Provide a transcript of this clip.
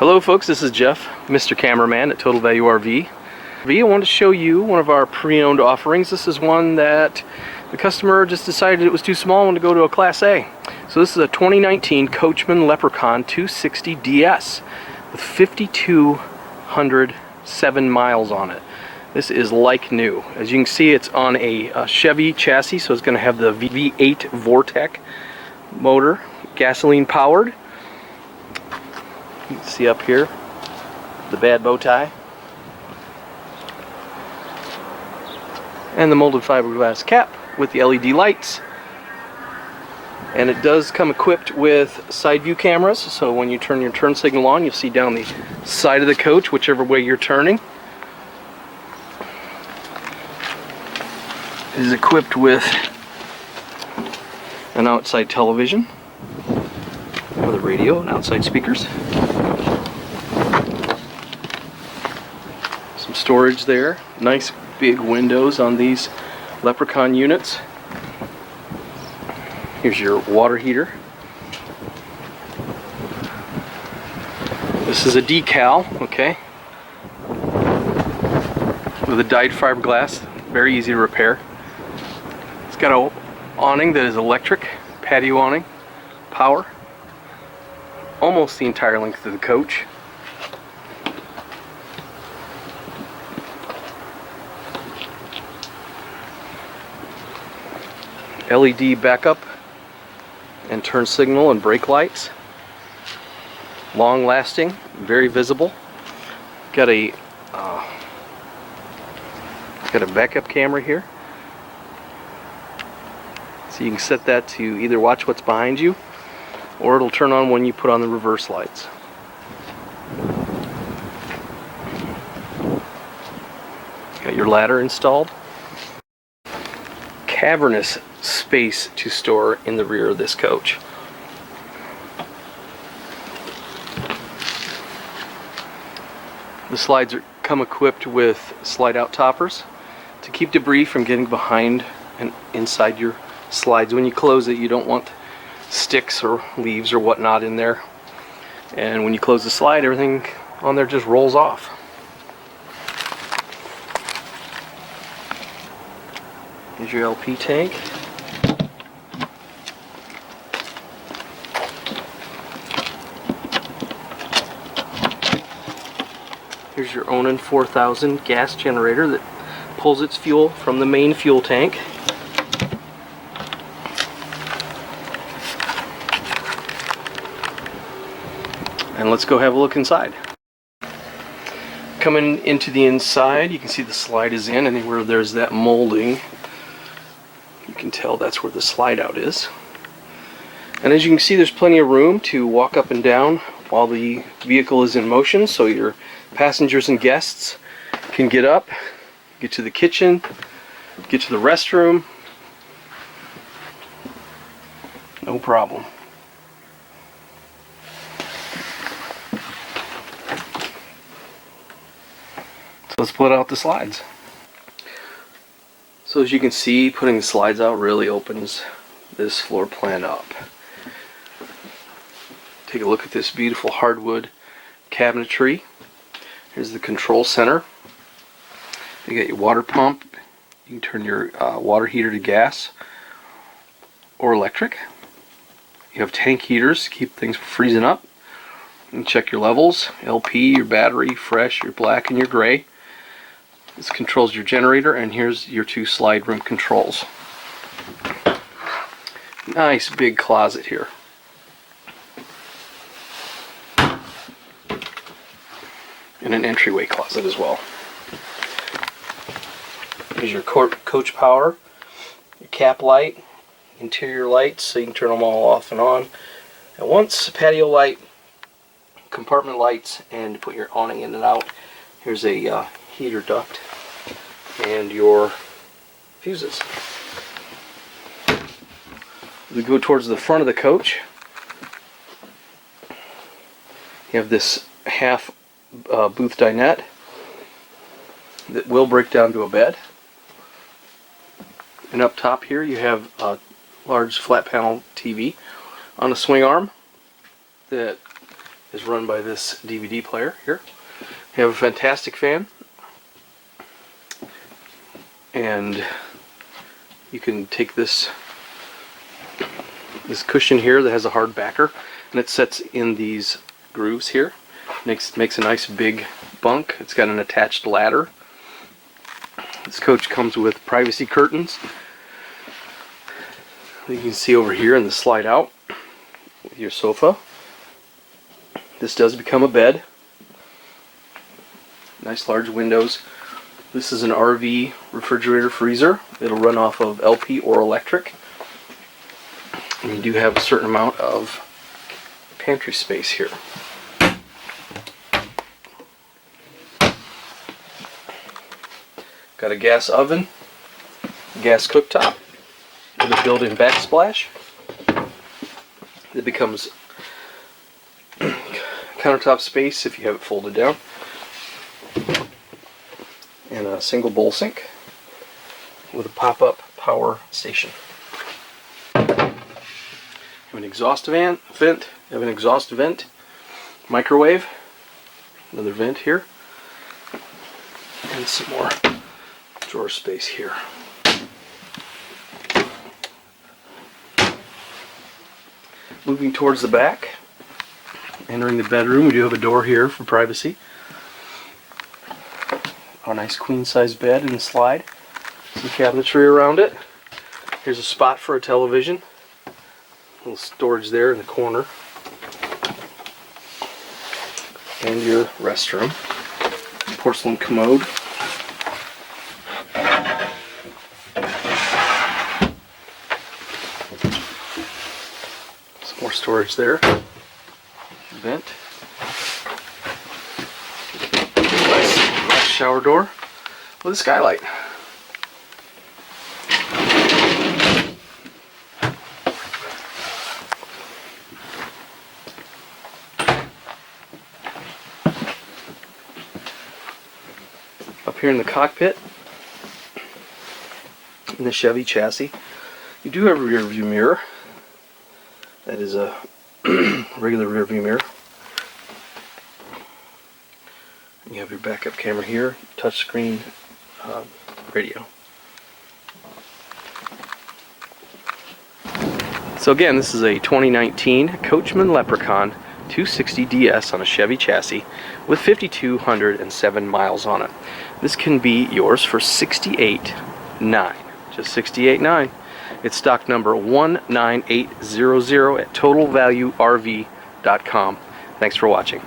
Hello folks, this is Jeff, Mr. Cameraman at Total Value RV. I wanted to show you one of our pre-owned offerings. This is one that the customer just decided it was too small and to go to a Class A. So this is a 2019 Coachmen Leprechaun 260 DS with 5,207 miles on it. This is like new. As you can see, it's on a Chevy chassis, so it's going to have the V8 Vortec motor, gasoline powered. You can see up here the bad bow tie and the molded fiberglass cap with the LED lights, and it does come equipped with side view cameras, so when you turn your turn signal on, you'll see down the side of the coach whichever way you're turning. It is equipped with an outside television with a radio and outside speakers. Some storage there. Nice big windows on these Leprechaun units. Here's your water heater. This is a decal, okay, with a dyed fiberglass, very easy to repair. It's got an awning that is electric, patio awning, power, almost the entire length of the coach. LED backup and turn signal and brake lights. Long lasting, very visible. Got a backup camera here, so you can set that to either watch what's behind you, or it'll turn on when you put on the reverse lights. Got your ladder installed. Cavernous space to store in the rear of this coach. The slides come equipped with slide out toppers to keep debris from getting behind and inside your slides. When you close it, you don't want sticks or leaves or whatnot in there, and when you close the slide, everything on there just rolls off. Here's your LP tank. Here's your Onan 4000 gas generator that pulls its fuel from the main fuel tank. And let's go have a look inside. Coming into the inside, you can see the slide is in. Anywhere there's that molding, you can tell that's where the slide out is. And as you can see, there's plenty of room to walk up and down while the vehicle is in motion, so your passengers and guests can get up, get to the kitchen, get to the restroom, no problem. So let's put out the slides. So as you can see, putting the slides out really opens this floor plan up. Take a look at this beautiful hardwood cabinetry. Here's the control center. You got your water pump. You can turn your water heater to gas or electric. You have tank heaters to keep things from freezing up. You can check your levels, LP, your battery, fresh, your black, and your gray. This controls your generator, and here's your two slide room controls. Nice big closet here. And an entryway closet as well. Here's your coach power, your cap light, interior lights, so you can turn them all off and on at once, patio light, compartment lights, and put your awning in and out. Here's a heater duct and your fuses. We go towards the front of the coach. You have this half booth dinette that will break down to a bed. And up top here you have a large flat panel TV on a swing arm that is run by this DVD player here. You have a fantastic fan, and you can take this cushion here that has a hard backer, and it sets in these grooves here. Makes a nice big bunk. It's got an attached ladder. This coach comes with privacy curtains. You can see over here in the slide out with your sofa. This does become a bed. Nice large windows. This is an RV refrigerator freezer. It'll run off of LP or electric. And you do have a certain amount of pantry space here. Got a gas oven, gas cooktop, with a built-in backsplash. It becomes countertop space if you have it folded down. And a single bowl sink with a pop-up power station. You have an exhaust vent. You have an exhaust vent, microwave, another vent here, and some more drawer space here. Moving towards the back, entering the bedroom, we do have a door here for privacy. A nice queen-size bed and a slide. Some cabinetry around it. Here's a spot for a television. A little storage there in the corner. And your restroom. Porcelain commode. Some more storage there. Vent. Nice shower door with a skylight. Up here in the cockpit, in the Chevy chassis, you do have a rear view mirror. That is a regular rear view mirror. You have your backup camera here, touchscreen radio. So again, this is a 2019 Coachmen Leprechaun 260 DS on a Chevy chassis with 5,207 miles on it. This can be yours for $68,900. Just $68,900. It's stock number 19800 at totalvaluerv.com. Thanks for watching.